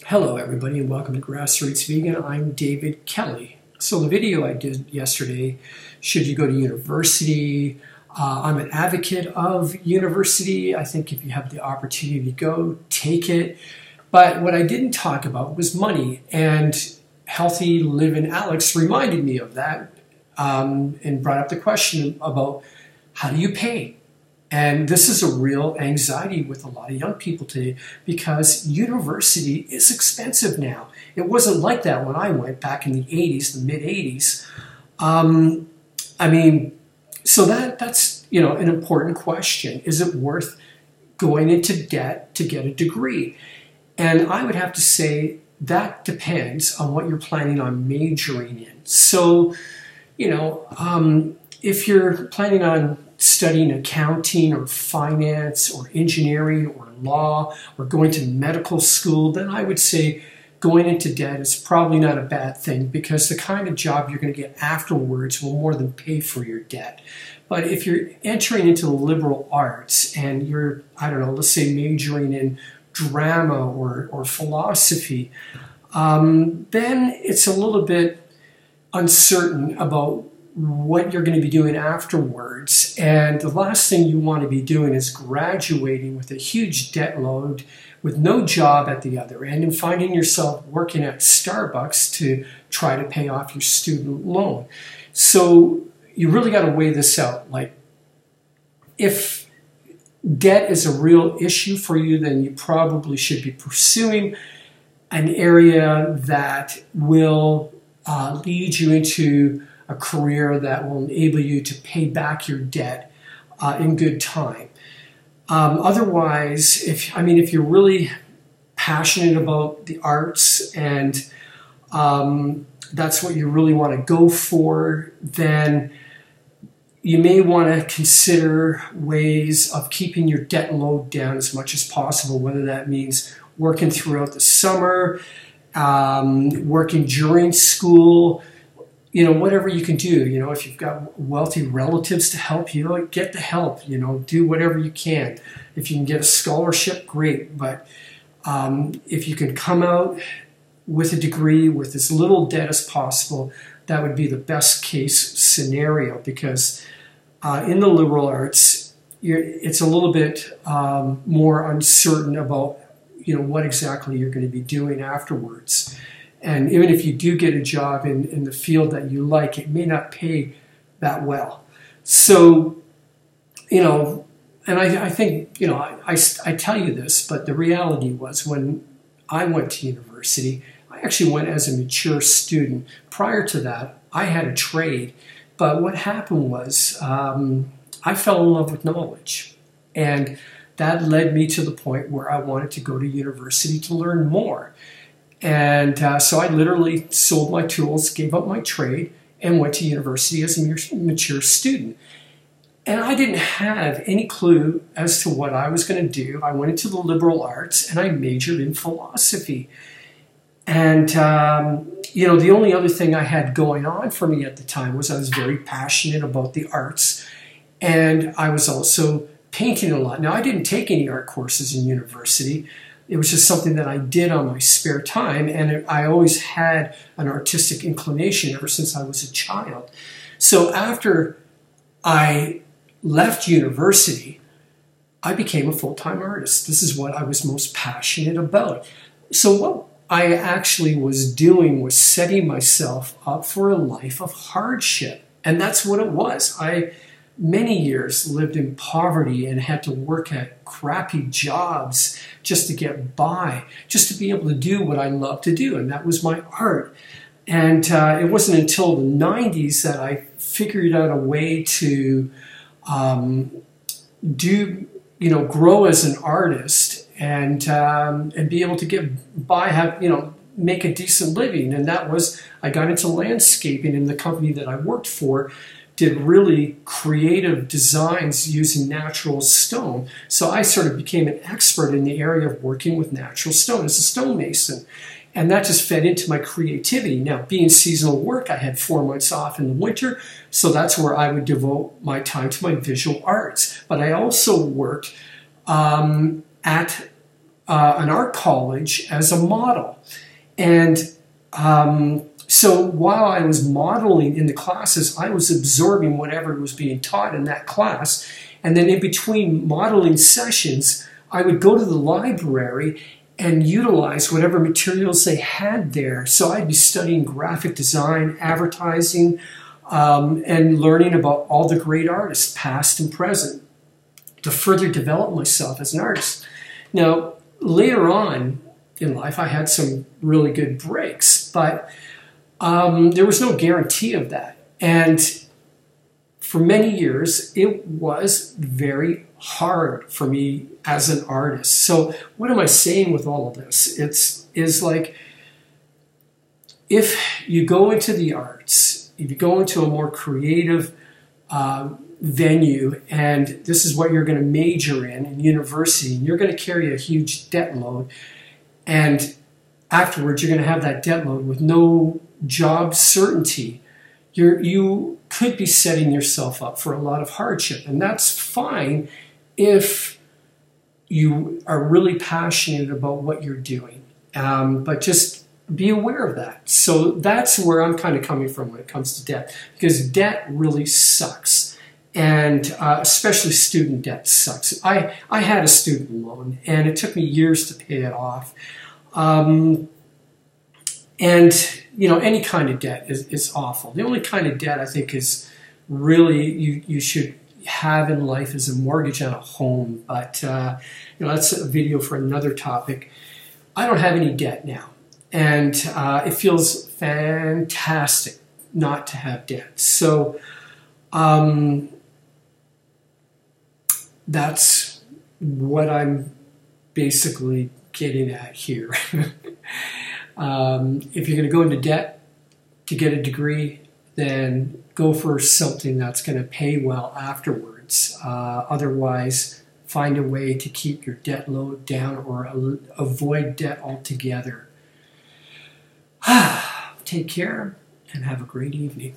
Hello everybody and welcome to Grassroots Vegan. I'm David Kelly. So the video I did yesterday, should you go to university? I'm an advocate of university. I think if you have the opportunity to go, take it. But what I didn't talk about was money, and Healthy Living Alex reminded me of that and brought up the question about how do you pay? And this is a real anxiety with a lot of young people today because university is expensive now. It wasn't like that when I went back in the 80s, the mid 80s. So that's an important question. Is it worth going into debt to get a degree? And I would have to say that depends on what you're planning on majoring in. So, if you're planning on studying accounting or finance or engineering or law or going to medical school, then I would say going into debt is probably not a bad thing because the kind of job you're going to get afterwards will more than pay for your debt. But if you're entering into the liberal arts and you're, let's say majoring in drama or philosophy, then it's a little bit uncertain about what you're going to be doing afterwards. And the last thing you want to be doing is graduating with a huge debt load with no job at the other end and finding yourself working at Starbucks to try to pay off your student loan. So you really got to weigh this out. Like, if debt is a real issue for you, then you probably should be pursuing an area that will lead you into a career that will enable you to pay back your debt in good time. Otherwise, if you're really passionate about the arts and that's what you really want to go for, then you may want to consider ways of keeping your debt load down as much as possible, whether that means working throughout the summer, working during school, whatever you can do. If you've got wealthy relatives to help you, get the help, do whatever you can. If you can get a scholarship, great. But if you can come out with a degree with as little debt as possible, that would be the best case scenario because in the liberal arts, it's a little bit more uncertain about, what exactly you're going to be doing afterwards. And even if you do get a job in the field that you like, it may not pay that well. So, and I think, I tell you this, but the reality was when I went to university, I actually went as a mature student. Prior to that, I had a trade. But what happened was I fell in love with knowledge. And that led me to the point where I wanted to go to university to learn more. And so I literally sold my tools, gave up my trade, and went to university as a mature student. And I didn't have any clue as to what I was going to do. I went into the liberal arts and I majored in philosophy. And, the only other thing I had going on for me at the time was I was very passionate about the arts. And I was also painting a lot. Now, I didn't take any art courses in university. It was just something that I did on my spare time, and I always had an artistic inclination ever since I was a child. So after I left university, I became a full-time artist. This is what I was most passionate about. So what I actually was doing was setting myself up for a life of hardship, and that's what it was. I many years lived in poverty and had to work at crappy jobs just to get by, just to be able to do what I love to do, and that was my art. And it wasn't until the 90s that I figured out a way to grow as an artist and be able to get by, make a decent living. And that was, I got into landscaping, and the company that I worked for did really creative designs using natural stone. So I sort of became an expert in the area of working with natural stone as a stonemason. And that just fed into my creativity. Now, being seasonal work, I had 4 months off in the winter, so that's where I would devote my time to my visual arts. But I also worked at an art college as a model. And so while I was modeling in the classes, I was absorbing whatever was being taught in that class. And then in between modeling sessions, I would go to the library and utilize whatever materials they had there. So I'd be studying graphic design, advertising, and learning about all the great artists, past and present, to further develop myself as an artist. Now, later on in life, I had some really good breaks, but there was no guarantee of that. And for many years, it was very hard for me as an artist. So what am I saying with all of this? Is like, if you go into the arts, if you go into a more creative venue, and this is what you're going to major in university, and you're going to carry a huge debt load, and afterwards you're going to have that debt load with no job certainty, you could be setting yourself up for a lot of hardship. And that's fine if you are really passionate about what you're doing. But just be aware of that. So that's where I'm kind of coming from when it comes to debt, because debt really sucks. And especially student debt sucks. I had a student loan, and it took me years to pay it off. And, you know, any kind of debt is awful. The only kind of debt I think is really you should have in life is a mortgage on a home. But, you know, that's a video for another topic. I don't have any debt now. And it feels fantastic not to have debt. So that's what I'm basically getting at here. If you're going to go into debt to get a degree, then go for something that's going to pay well afterwards. Otherwise, find a way to keep your debt load down or avoid debt altogether. Take care and have a great evening.